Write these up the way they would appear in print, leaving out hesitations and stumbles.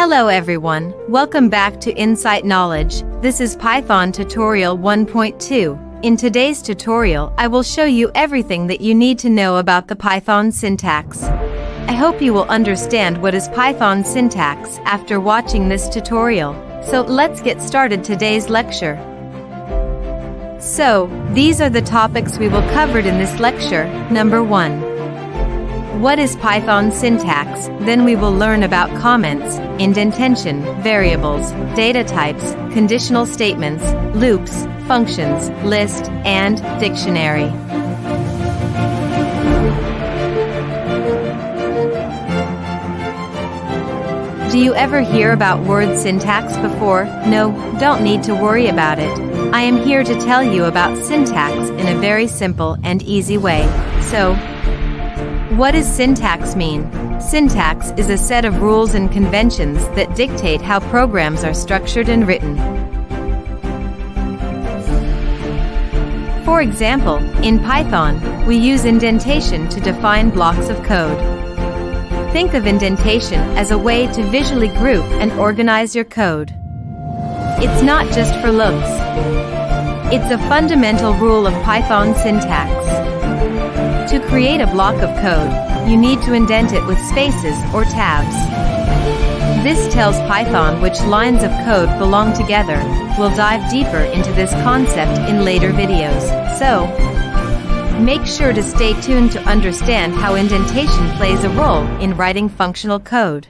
Hello everyone, welcome back to Insight Knowledge. This is Python Tutorial 1.2. In today's tutorial, I will show you everything that you need to know about the Python syntax. I hope you will understand what is Python syntax after watching this tutorial. So let's get started today's lecture. So, these are the topics we will cover in this lecture. Number 1. What is Python syntax? Then we will learn about comments, indentation, variables, data types, conditional statements, loops, functions, list, and dictionary. Do you ever hear about word syntax before? No, don't need to worry about it. I am here to tell you about syntax in a very simple and easy way. So, what does syntax mean? Syntax is a set of rules and conventions that dictate how programs are structured and written. For example, in Python, we use indentation to define blocks of code. Think of indentation as a way to visually group and organize your code. It's not just for looks. It's a fundamental rule of Python syntax. To create a block of code, you need to indent it with spaces or tabs. This tells Python which lines of code belong together. We'll dive deeper into this concept in later videos, so make sure to stay tuned to understand how indentation plays a role in writing functional code.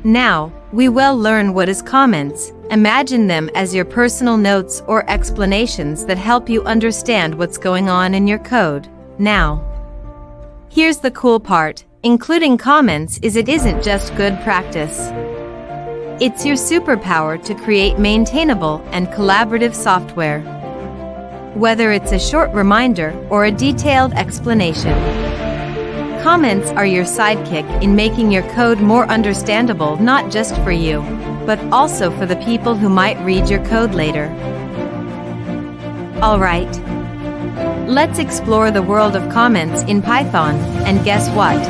Now, we will learn what is comments. Imagine them as your personal notes or explanations that help you understand what's going on in your code. Now, here's the cool part. Including comments isn't just good practice. It's your superpower to create maintainable and collaborative software. Whether it's a short reminder or a detailed explanation, comments are your sidekick in making your code more understandable not just for you, but also for the people who might read your code later. Alright, let's explore the world of comments in Python, and guess what?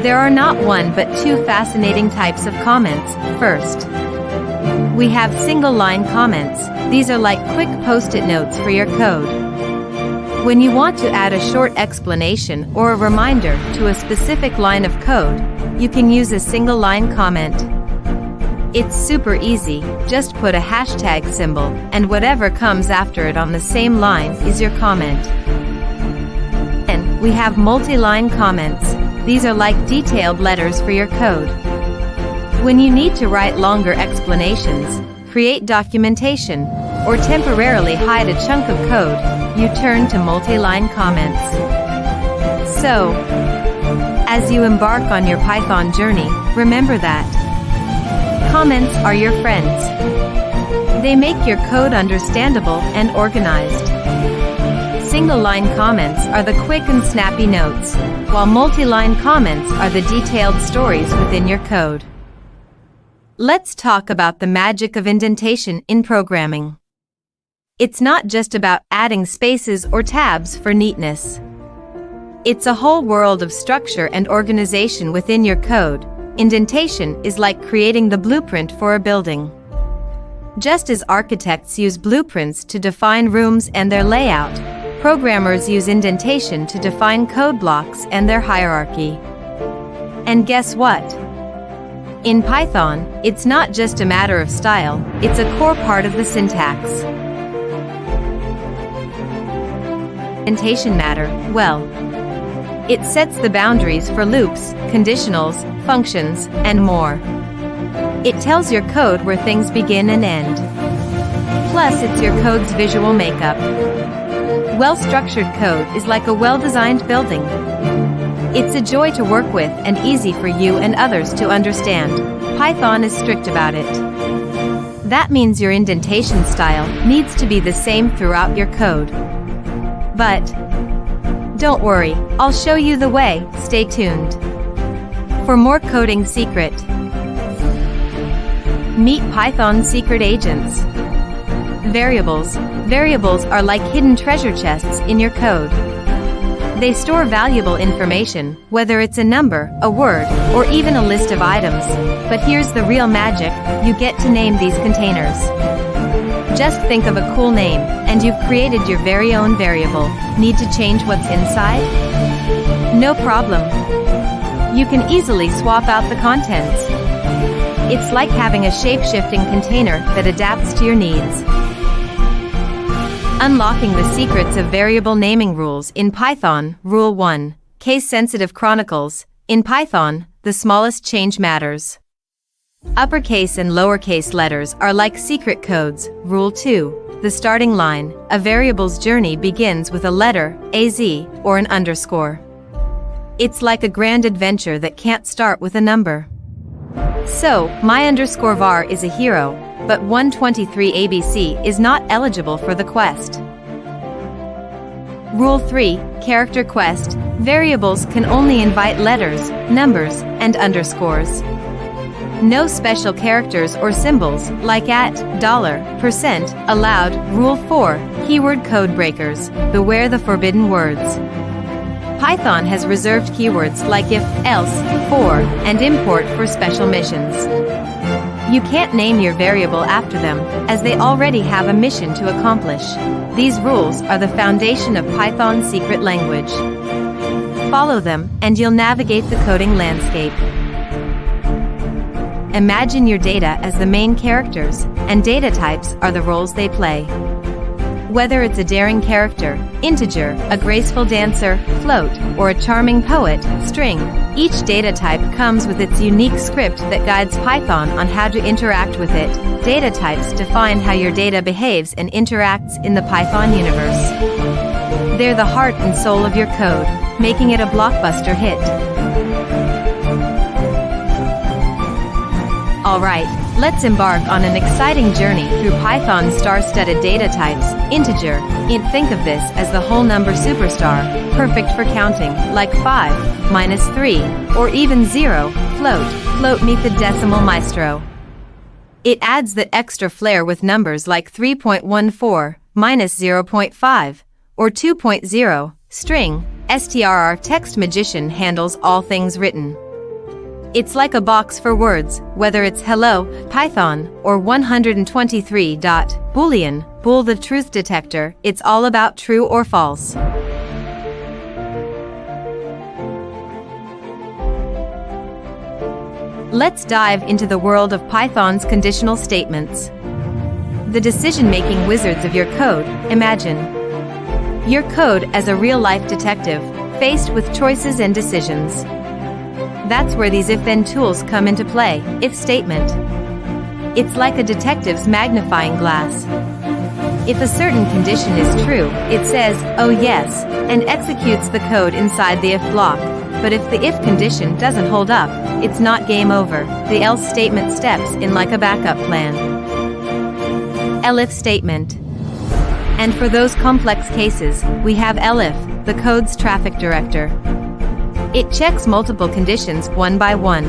There are not one but two fascinating types of comments. First, we have single-line comments. These are like quick post-it notes for your code. When you want to add a short explanation or a reminder to a specific line of code, you can use a single-line comment. It's super easy, just put a hashtag symbol, and whatever comes after it on the same line is your comment. Then, we have multi-line comments. These are like detailed letters for your code. When you need to write longer explanations, create documentation, or temporarily hide a chunk of code, you turn to multi-line comments. So, as you embark on your Python journey, remember that comments are your friends. They make your code understandable and organized. Single-line comments are the quick and snappy notes, while multi-line comments are the detailed stories within your code. Let's talk about the magic of indentation in programming. It's not just about adding spaces or tabs for neatness. It's a whole world of structure and organization within your code. Indentation is like creating the blueprint for a building. Just as architects use blueprints to define rooms and their layout, programmers use indentation to define code blocks and their hierarchy. And guess what? In Python, it's not just a matter of style, it's a core part of the syntax. Indentation matter? Well, it sets the boundaries for loops, conditionals, functions, and more. It tells your code where things begin and end. Plus, it's your code's visual makeup. Well-structured code is like a well-designed building. It's a joy to work with and easy for you and others to understand. Python is strict about it. That means your indentation style needs to be the same throughout your code. But don't worry, I'll show you the way. Stay tuned. For more coding secret, meet Python secret agents. Variables. Variables are like hidden treasure chests in your code. They store valuable information, whether it's a number, a word, or even a list of items. But here's the real magic, you get to name these containers. Just think of a cool name, and you've created your very own variable. Need to change what's inside? No problem. You can easily swap out the contents. It's like having a shape-shifting container that adapts to your needs. Unlocking the secrets of variable naming rules in Python. Rule 1. Case-sensitive chronicles. In Python, the smallest change matters. Uppercase and lowercase letters are like secret codes. Rule 2. The starting line. A variable's journey begins with a letter, a z, or an underscore. It's like a grand adventure that can't start with a number. So, my_var is a hero, but 123ABC is not eligible for the quest. Rule 3. Character quest. Variables can only invite letters, numbers, and underscores. No special characters or symbols, like at, $, allowed. Rule 4. Keyword code breakers. Beware the forbidden words. Python has reserved keywords like if, else, for, and import for special missions. You can't name your variable after them, as they already have a mission to accomplish. These rules are the foundation of Python's secret language. Follow them, and you'll navigate the coding landscape. Imagine your data as the main characters, and data types are the roles they play. Whether it's a daring character, integer, a graceful dancer, float, or a charming poet, string, each data type comes with its unique script that guides Python on how to interact with it. Data types define how your data behaves and interacts in the Python universe. They're the heart and soul of your code, making it a blockbuster hit. Alright, let's embark on an exciting journey through Python's star-studded data types. Integer, int. Think of this as the whole number superstar, perfect for counting, like 5, -3, or even 0. Float, meet the decimal maestro. It adds that extra flair with numbers like 3.14, -0.5, or 2.0. String, strr. Text magician handles all things written. It's like a box for words, whether it's hello, Python, or 123. Boolean, bool the truth detector. It's all about true or false. Let's dive into the world of Python's conditional statements. The decision-making wizards of your code. Imagine your code as a real-life detective, faced with choices and decisions. That's where these if-then tools come into play. If statement. It's like a detective's magnifying glass. If a certain condition is true, it says, oh yes, and executes the code inside the if block. But if the if condition doesn't hold up, it's not game over. The else statement steps in like a backup plan. Elif statement. And for those complex cases, we have elif, the code's traffic director. It checks multiple conditions one by one.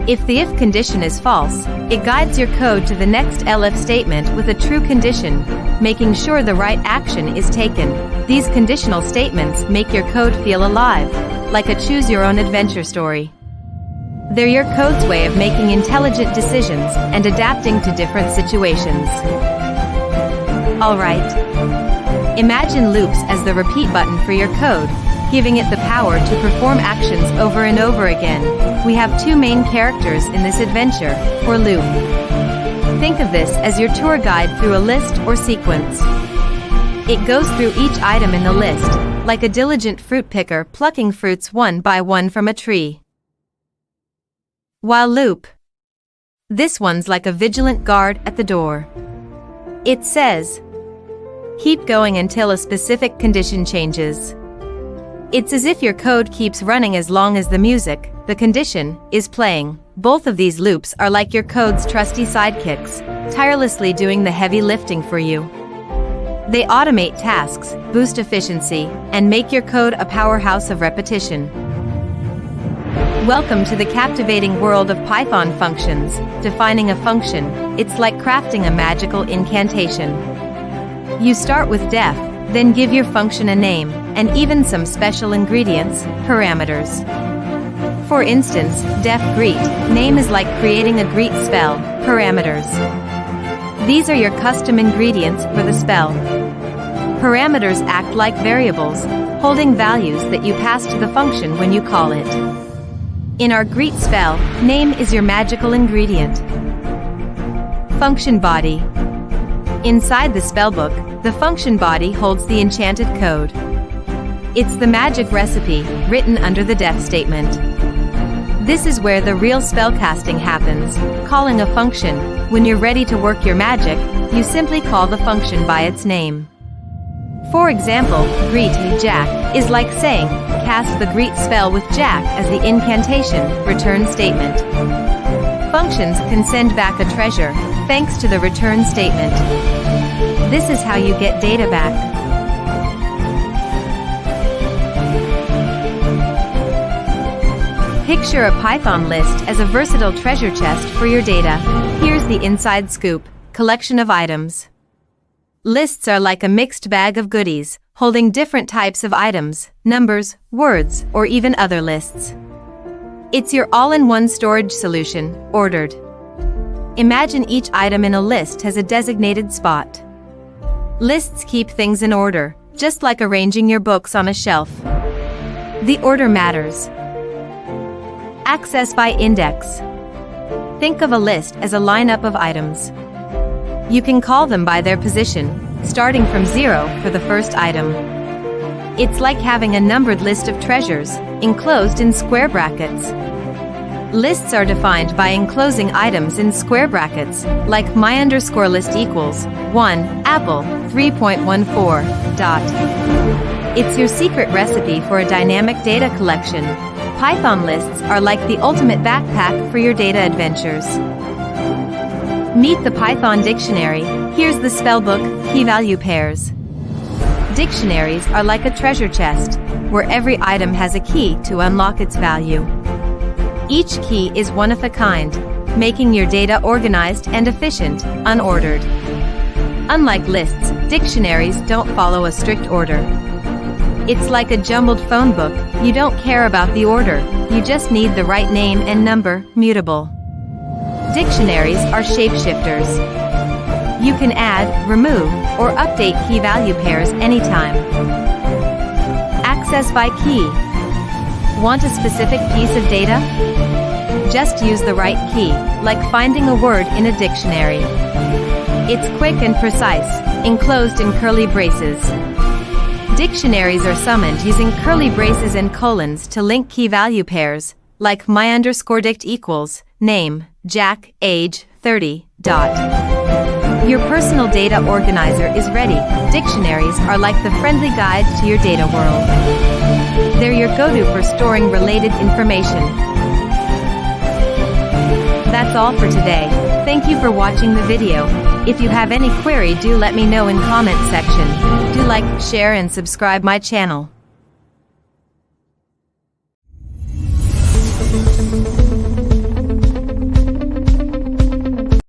If the if condition is false, it guides your code to the next elif statement with a true condition, making sure the right action is taken. These conditional statements make your code feel alive, like a choose-your-own-adventure story. They're your code's way of making intelligent decisions and adapting to different situations. Alright. Imagine loops as the repeat button for your code, giving it the power to perform actions over and over again. We have two main characters in this adventure, for loop. Think of this as your tour guide through a list or sequence. It goes through each item in the list, like a diligent fruit picker plucking fruits one by one from a tree. While loop. This one's like a vigilant guard at the door. It says, keep going until a specific condition changes. It's as if your code keeps running as long as the music, the condition, is playing. Both of these loops are like your code's trusty sidekicks, tirelessly doing the heavy lifting for you. They automate tasks, boost efficiency, and make your code a powerhouse of repetition. Welcome to the captivating world of Python functions. Defining a function, it's like crafting a magical incantation. You start with def, Then give your function a name, and even some special ingredients, parameters. For instance, def greet, name is like creating a greet spell, parameters. These are your custom ingredients for the spell. Parameters act like variables, holding values that you pass to the function when you call it. In our greet spell, name is your magical ingredient. Function body. Inside the spellbook, the function body holds the enchanted code. It's the magic recipe, written under the def statement. This is where the real spellcasting happens, calling a function. When you're ready to work your magic, you simply call the function by its name. For example, greet Jack is like saying, cast the greet spell with Jack as the incantation, return statement. Functions can send back a treasure, thanks to the return statement. This is how you get data back. Picture a Python list as a versatile treasure chest for your data. Here's the inside scoop: collection of items. Lists are like a mixed bag of goodies, holding different types of items, numbers, words, or even other lists. It's your all-in-one storage solution, ordered. Imagine each item in a list has a designated spot. Lists keep things in order, just like arranging your books on a shelf. The order matters. Access by index. Think of a list as a lineup of items. You can call them by their position, starting from 0 for the first item. It's like having a numbered list of treasures, enclosed in square brackets. Lists are defined by enclosing items in square brackets, like my_list equals 1, apple, 3.14, dot. It's your secret recipe for a dynamic data collection. Python lists are like the ultimate backpack for your data adventures. Meet the Python dictionary. Here's the spellbook, key value pairs. Dictionaries are like a treasure chest, where every item has a key to unlock its value. Each key is one of a kind, making your data organized and efficient, unordered. Unlike lists, dictionaries don't follow a strict order. It's like a jumbled phone book. You don't care about the order, you just need the right name and number, mutable. Dictionaries are shapeshifters. You can add, remove, or update key value pairs anytime. Access by key. Want a specific piece of data? Just use the right key, like finding a word in a dictionary. It's quick and precise, enclosed in curly braces. Dictionaries are summoned using curly braces and colons to link key value pairs, like my_dict equals, name, Jack, age, 30, dot. Your personal data organizer is ready. Dictionaries are like the friendly guide to your data world. They're your go-to for storing related information. That's all for today. Thank you for watching the video. If you have any query, do let me know in comment section. Do like, share and subscribe my channel.